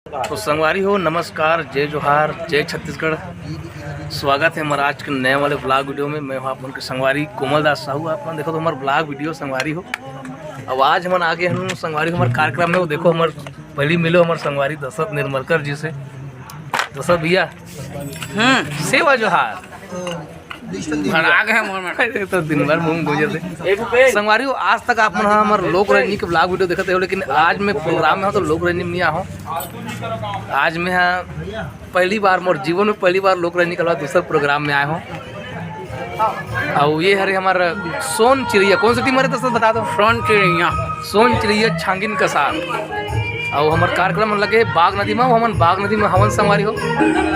तो संगवारी हो, नमस्कार, जय जोहार, जय छत्तीसगढ़। स्वागत है हमारा आज के नए वाले ब्लॉग वीडियो में। मैं हूँ आप उनके संगवारी कोमल दास साहू। आप देखो तो हमारे ब्लॉग वीडियो संगवारी हो। अब आज हम आगे हम संगवारी हमारे कार्यक्रम में वो देखो हमारे पहली मिलो हमारे संगवारी दशरथ निर्मलकर जी से। दशरथ भैया सेवा जोहार तो दिन भर मुँह गुजर संगवारी हो। आज तक आप हमारे लोक रंजनी के ब्लॉग वीडियो देखते हो, लेकिन आज मैं प्रोग्राम में हूँ तो लोक रंजनी में आया हूँ। आज मैं पहली बार मोर जीवन में पहली बार लोक रंजनी का दूसरा प्रोग्राम में आया हूँ। और ये हरे हमारा सोन चिड़िया, कौन सी टीम हमारे दोस्तों बता दो? सोन चिड़िया छांगिन कसार। और हमारे कार्यक्रम लगे बाग नदी में, हम बाग नदी में हवन संगवारी हो।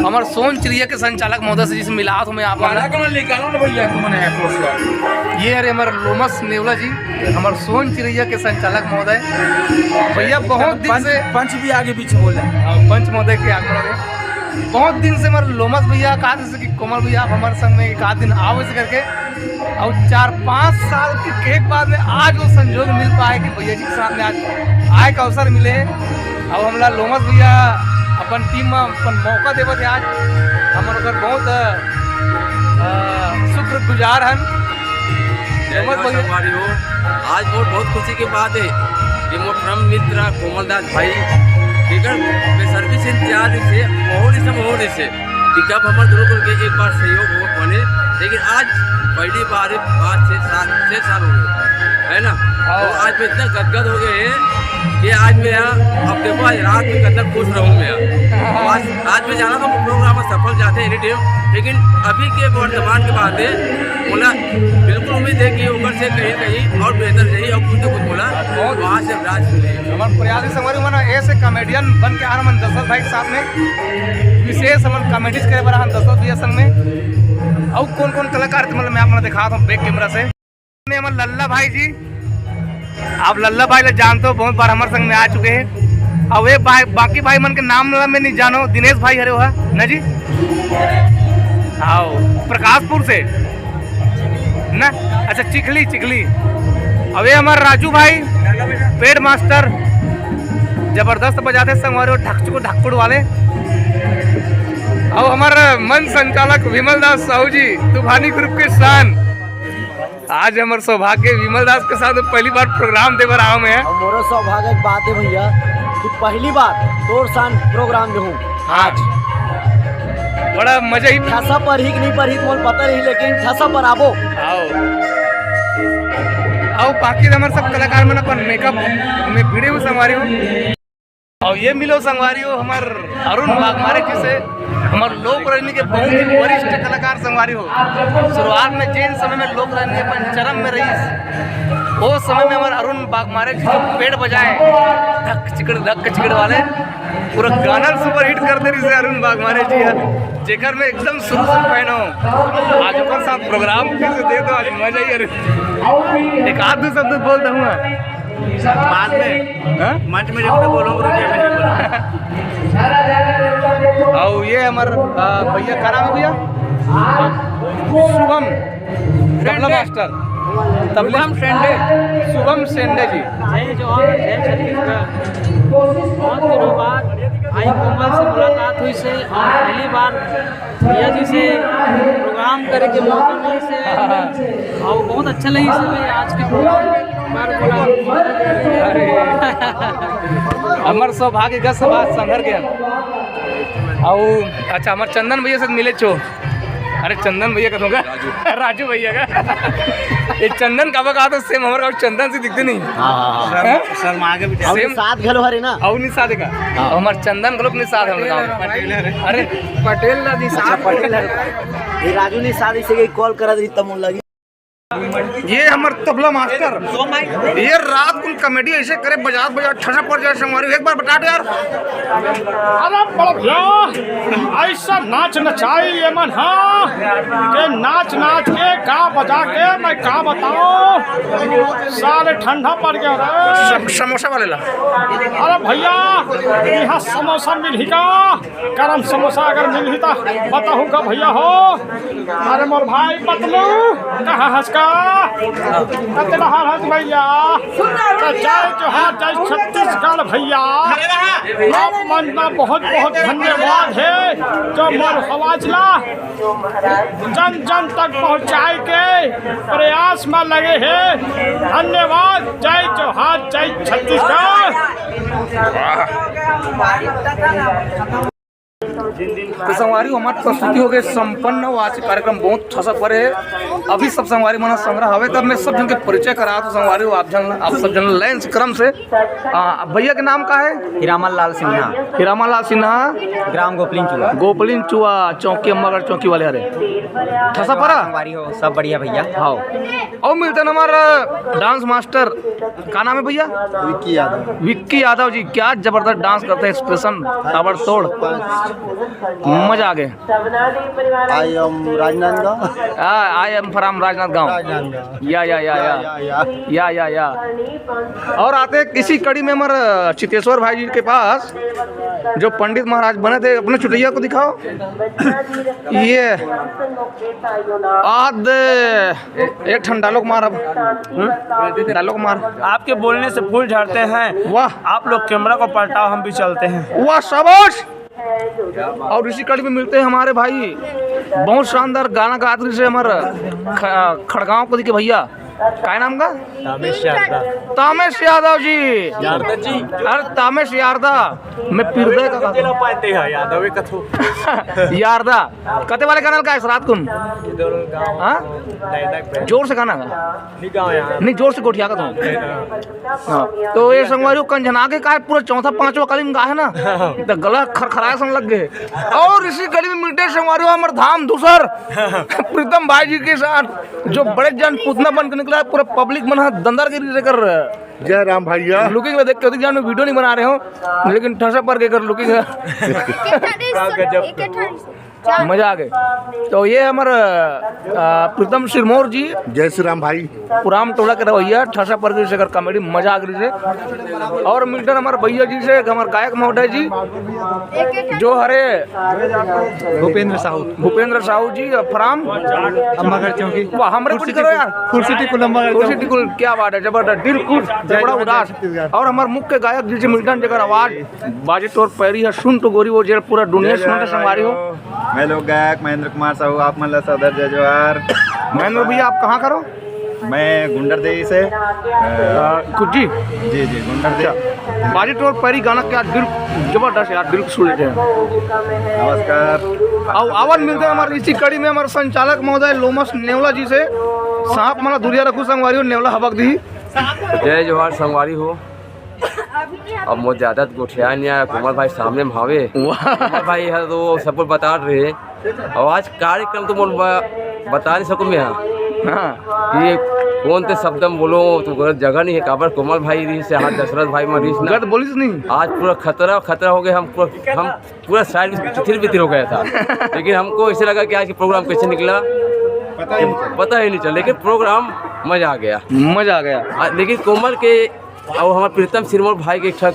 हमारे सोन चिड़िया के संचालक महोदय से जिसे मिला हूँ मैं आप। ये अरे हमारे लोमस नेवला जी, हमारे सोन चिड़िया के संचालक महोदय भैया। बहुत दिन से पंच भी आगे पीछे बोल रहे हैं, पंच महोदय के आगे बहुत दिन से हमारे लोमस भैया कहा जैसे कि कोमल भैया आप हमारे संग में एक आध दिन आओ ऐसे करके। और 4-5 साल के बाद में आज वो संजोग मिल पाए कि भैया जी के साथ में आज आए का अवसर मिले। और हमारा लोमस भैया अपन टीम में अपन मौका देवत है। आज हमारे घर बहुत शुक्रगुजार हैं लोमस भैया। आज बहुत खुशी की बात है कि मोर परम मित्र कोमल दास भाई सर्विस इंचार्ज से मोहर से कि कब हमारे दोनों को एक बार सहयोग हो बने, लेकिन आज पहली बार 5-6 साल हो गए है ना। और आज मैं इतना गदगद हो गए हैं कि आज मैं यहाँ अब देखो आज रात में कितना खुश रहूँ मैं। आज मैं जाना था प्रोग्राम में सफल जाते हैं एनी टाइम, लेकिन अभी के वर्तमान के बाद बोला बिल्कुल उम्मीद है कि ऊपर से कहीं और बेहतर रही और कुछ तो कुछ बोला और वहाँ से राज मिले। हमारे प्रयास संगवारी मना ऐसे कॉमेडियन बन के आ रहा दशरथ भाई के साथ में विशेष हम कॉमेडीज करे बड़ा हम दशरथ भैया संग में। और कौन कौन कलाकार मतलब मैं आपको दिखा दूँ बैक कैमरा से। हमारे लल्ला भाई जी, आप लल्ला भाई जानते हो, बहुत बार हमारे संग में आ चुके हैं। और वे बाकी भाई मन के नाम में नहीं जानो, दिनेश भाई हरे हुआ ना जी, आओ प्रकाशपुर से ना, अच्छा चिखली। अब ये हमारे राजू भाई पेड मास्टर जबरदस्त बजाते संगवारी ढक्कुड़ वाले। और हमारा मन संचालक विमल दास साहू जी तूफानी ग्रुप के शान। आज हमारे सौभाग्य विमल दास के साथ पहली बार प्रोग्राम दे रहा हूँ मैं। मोरो सौभाग्य की बात है भैया कि पहली बार तोर सान प्रोग्राम में हूँ। आज बड़ा मजा ही ठसा पर ही नहीं पर ही मोल पता नहीं, लेकिन ठसा पर आवो आओ बाकी हमारे सब कलाकार मन अपन मेकअप में भिड़े हुए संगवारी हो। और ये मिलो संगवारी हो हमारे अरुण बागमारे जी से, हमारे लोक रंजनी के बहुत ही वरिष्ठ कलाकार संगवारी हो। शुरुआत में जिन समय में लोक रंजनी अपन चरम में रही, वो समय में हमारे अरुण बागमारे जी पेड़ बजाए धक चिकड़ वाले पूरा गाना सुपर हिट करते रही से अरुण बागमारे जी है, जेकर में एकदम शुरू से फैन हो। आज ओकर साथ प्रोग्राम फिर से दे दो, आज मजा ही अरे एक आध दो शब्द बोल दूँगा बाद में मंच में जब बोलोगे और ये हमारे भैया का नाम है भैया शुभम तबला मास्टर, तबला हम शुभम सेंडे जी। जय जोहार, जय छत्तीसगढ़। बहुत दिनों बाद आई कोमल से मुलाकात हुई से और पहली बार भैया जी से प्रोग्राम करे के मौका मिली से और बहुत अच्छा लगी से मैं आज के प्रोग्राम हमारे सौभाग्य का समाज संघर गया। और अच्छा हमारे चंदन भैया से मिले छो। अरे चंदन भैया का दूंगा राजू भैया का ये चंदन का कहा तो सेम हमारे चंदन से दिखते नहीं। सर आगे भी सेम साथ घलो हरे ना और निसाद का हमारे चंदन ग्रुप निसाद है हम। अरे पटेल ना निसाद पटेल है ये राजू निसाद इसे कॉल करा दी तब लगी। ये हमारे तबला मास्टर ये रात को कॉमेडी ऐसे करे बजा ठसा पड़ जाए संगवारी। एक बार बता दो यार। अरे बड़ा भैया ऐसा नाच नचाई मन हाँ के नाच के का बजा के मैं का बताऊं, साले ठंडा पड़ गया रे। समोसा वाले ला अरे भैया यहाँ समोसा मिल ही का, गरम समोसा अगर मिल ही तो बताऊँ का भैया हो। अरे मोर भाई पतलू कहाँ हंस का भैया कतना हाथ भैया जय जोहार जय छत्तीसगढ़ भैया। आप मन में बहुत बहुत धन्यवाद है जो मोर हवाजला जन जन तक पहुँचाए के प्रयास में लगे हैं। धन्यवाद। जय जोहार जय छत्तीसगढ़। तो संगवारी हमारी प्रस्तुति हो गई संपन्न। आज कार्यक्रम बहुत छसक पर है। अभी सब संगवारी मना संग्रह हवे तब मैं सब जन के परिचय करा तो संगवारी आप सब जन लाइन क्रम से भैया के नाम का है? हीरामन लाल सिन्हा, हीरामन लाल सिन्हा, ग्राम गोपलिन चुआ। गोपलिन चुआ चौकी अम्मागढ़ चौकी वाले हरे ठसा परा हमारी हो सब बढ़िया भैया। हाँ और मिलते हैं हमारा डांस मास्टर का नाम है भैया? विक्की यादव। विक्की यादव जी क्या जबरदस्त डांस करते हैं, एक्सप्रेशन ताबड़तोड़, मजा आ गए। I am Rajnandgaon. I am from Rajnandgaon. या और आते हैं इसी कड़ी में हमारे चितेश्वर भाई जी के पास जो पंडित महाराज बने थे। अपने चुटैया को दिखाओ। ये आद एक ठंड डायलॉग मार, अब डायलॉग मार। आपके बोलने से फूल झड़ते हैं। वाह आप लोग कैमरा को पलटाओ, हम भी चलते हैं। वाह शाबाश। और इसी कड़ी में मिलते हैं हमारे भाई बहुत शानदार गाना गात्री से हमारे खड़गांव को दिखे भैया। क्या नाम का? तामेश यादव जी। अरे तामेश यारदा मैं पिरदे का पाते हैं यादव कथो यारदा कते वाले गाना का रात को जोर से गाना का नहीं, जोर से गोठिया का तुम। तो ये संगवारी कंझना के का पूरा चौथा पांचवा कालीन गा है ना, तो गला खरखराया सन लग गए। और इसी कड़ी में मिलते संगवारी हमारे धाम दूसर प्रीतम भाई जी के साथ जो बड़े जन पुतना बन के निकला। पूरा पब्लिक मन दंदर गिरी कर जय राम भैया। लुकिंग में देख के जान में वीडियो नहीं बना रहे हो लेकिन ठसा पर के कर लुकिंग मजा आ गए। तो ये हमारा प्रीतम सिरमौर जी। जय श्री राम भाई। पुराम टोला के रवैया ठसा पर से कर कॉमेडी मजा आ गई से। और मिलकर हमारे भैया जी से हमारे गायक महोदय जी जो हरे भूपेंद्र साहू जी फ्राम अम्मागढ़ चौकी। वाह हमारे कुछ करो यार। कुर्सी टिकुल क्या बात है, जबरदस्त दिल खुश बड़ा उदास। और हमारे मुख्य गायक जी से मिल्टन जगह आवाज बाजे तोर पैरी है सुन तो गोरी वो जेल पूरा दुनिया सुनते संगवारी हो। मैं लोग गायक महेंद्र कुमार साहू। आप मतलब सदर जय जोहार। महेंद्र भैया आप कहाँ करो? मैं गुंडरदेही से कुछ जी जी गुंडरदेही। बाजी टोर पैरी गाना क्या दिल जबरदस्त यार, दिल सुन लेते हैं। नमस्कार। और आवाज मिलते हैं हमारे इसी कड़ी में हमारे संचालक महोदय लोमस नेवला जी से। सांप माला दुरिया रखू संगवारी हो नेवला हबक दी। जय जोहार संगवारी हो। अब मुझे ज़्यादा गोठिया नहीं आया। कुमार भाई सामने में हावे। कुमार भाई है तो सब कुछ बता रहे। और आज कार्यक्रम तो बता नहीं सकूँ मैं हाँ ये कौन ते शब्द में बोलो तो जगह नहीं है। काबर कोमल भाई री से हाथ दशरथ भाई मरीज ना बोलिस नहीं। आज पूरा खतरा हो गया। हम पूरा साइड बिथिर हो गया था। लेकिन हमको ऐसे लगा कि आज के प्रोग्राम कैसे निकला पता ही नहीं चला। लेकिन प्रोग्राम मजा आ गया। लेकिन कोमल के और हमारे प्रीतम सिरमौर भाई के ठग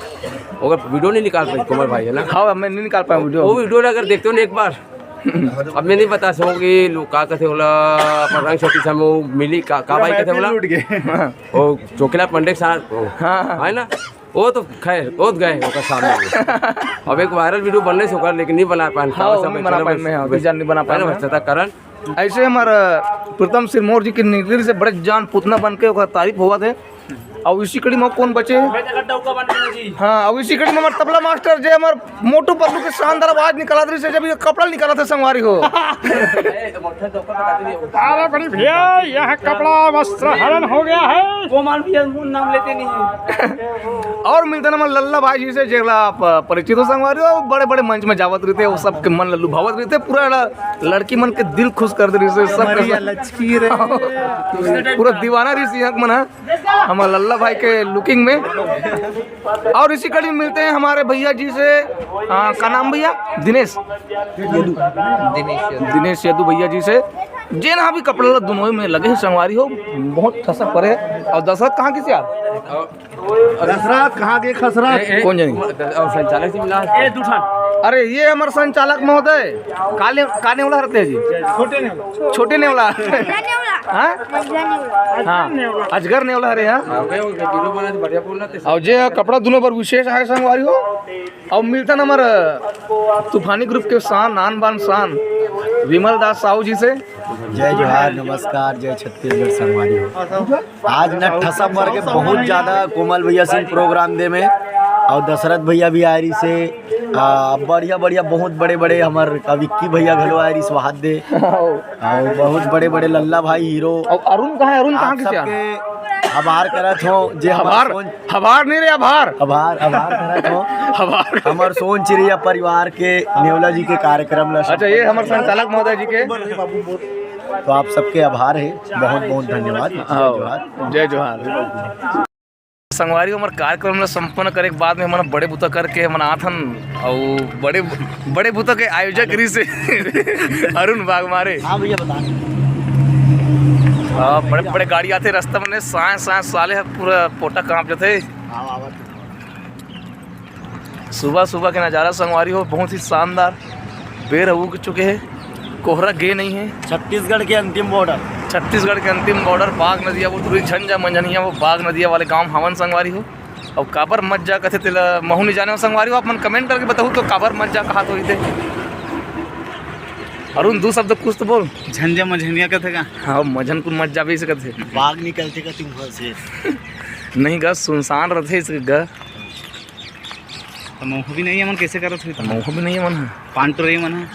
अगर वीडियो नहीं निकाल पाई कोमल भाई है ना। हाँ मैं नहीं निकाल पाया वीडियो। वो वीडियो अगर देखते हो ना एक बार अब मैं नहीं बता सकूँगी लोग का कहते होला रंग छोटी सा में मिली का भाई कहते होला वो चोकला पंडित साहब है ना। वो तो खैर वो गए ओकर सामने। अब एक वायरल वीडियो बनने से होकर लेकिन नहीं बना पाए कारण ऐसे हमारा प्रीतम सिरमौर जी के निर्देश से बड़े जान पुतना बन के तारीफ हुआ थे। और इसी कड़ी में कौन बचे? हाँ और इसी कड़ी में हमारे तबला मास्टर जो हमारे मोटू पतलू के शानदार आवाज निकाला था जब ये कपड़ा निकाला था संगवारी हो। अरे बड़ी भैया यह कपड़ा वस्त्र हरण हो गया है। कोमल भैया नाम लेते नहीं है। और मिलते ना लल्ला भाई जी से जेला आप परिचित हो संगवारी हो। बड़े बड़े मंच में जावत रहते वो सब के मन लल्लू भावत रहते। पूरा लड़की मन के दिल खुश कर दे रही सब पूरा दीवाना रही मन है हमारे लल्ला भाई के लुकिंग में। और इसी कड़ी में मिलते हैं हमारे भैया जी से का नाम भैया? दिनेश यदू भैया जी से जे ना भी कपड़े दोनों में लगे संगवारी हो। बहुत खसक पड़े। और दशरथ कहाँ किसी आप? दशरथ कहाँ के खसरत कौन जानी? और संचालक से मिला अरे ये हमारे संचालक महोदय का नेवला रहते हैं जी? छोटे नेवला हाँ हाँ अजगर नेवला अरे हाँ वीडियो बना तो बढ़िया बोलना थे। और जे कपड़ा दोनों पर विशेष है संगवारी हो और मिलता नंबर तूफानी ग्रुप के शान आन बान शान विमल दास साहू जी से। जय जोहार, नमस्कार, जय छत्तीसगढ़ संगवारी हो। आज न ठसा पर के बहुत ज़्यादा कोमल भैया सिंह प्रोग्राम दे में और दशरथ भैया भी आयरी से बढ़िया बढ़िया बहुत बड़े बड़े हमार विक्की भैया घलो आयरी स्वाद दे और बहुत बड़े बड़े लल्ला भाई हीरो। और अरुण कहाँ है? अरुण कहाँ आप के सबके आभार करत हो जे हबार हबार नहीं रे आभार आभार आभार करत हो हबार हमार सोन चिड़िया परिवार के नेवला जी के कार्यक्रम ला। अच्छा ये हमारे संचालक महोदय जी के तो आप सबके आभार है, बहुत बहुत धन्यवाद। जय जोहार। संगवारी हमारे कार्यक्रम में संपन्न करे के बाद में हमारा बड़े बुता करके हमारा आथन और बड़े बुता के आयोजक री से अरुण बागमारे। हाँ भैया बता। हाँ बड़े बड़े गाड़ी आते रास्ता में साए साले है पूरा पोटा कांप जाते। सुबह सुबह के नज़ारा संगवारी हो बहुत ही शानदार। बेर हो चुके हैं, कोहरा गे नहीं है। छत्तीसगढ़ के अंतिम बॉर्डर बाघ नदिया वो थोड़ी झंझा मंझनिया वो बाघ नदिया वाले गांव हवन संगवारी हो। और काबर मत जा कथे तेला महू नहीं जाने संगवारी हो। आप मन कमेंट करके बताऊँ तो काबर मत जा कहा तो इधे अरुण दो शब्द कुछ तो बोल। झंझा मझनिया कथे का हाँ मझन कुन मत जाबे इसे कथे बाघ निकलते का तुम घर से नहीं गा सुनसान रहते इसे गा तो मोह भी नहीं है मन कैसे करत हुई मोह भी नहीं है मन पान तो रही मन है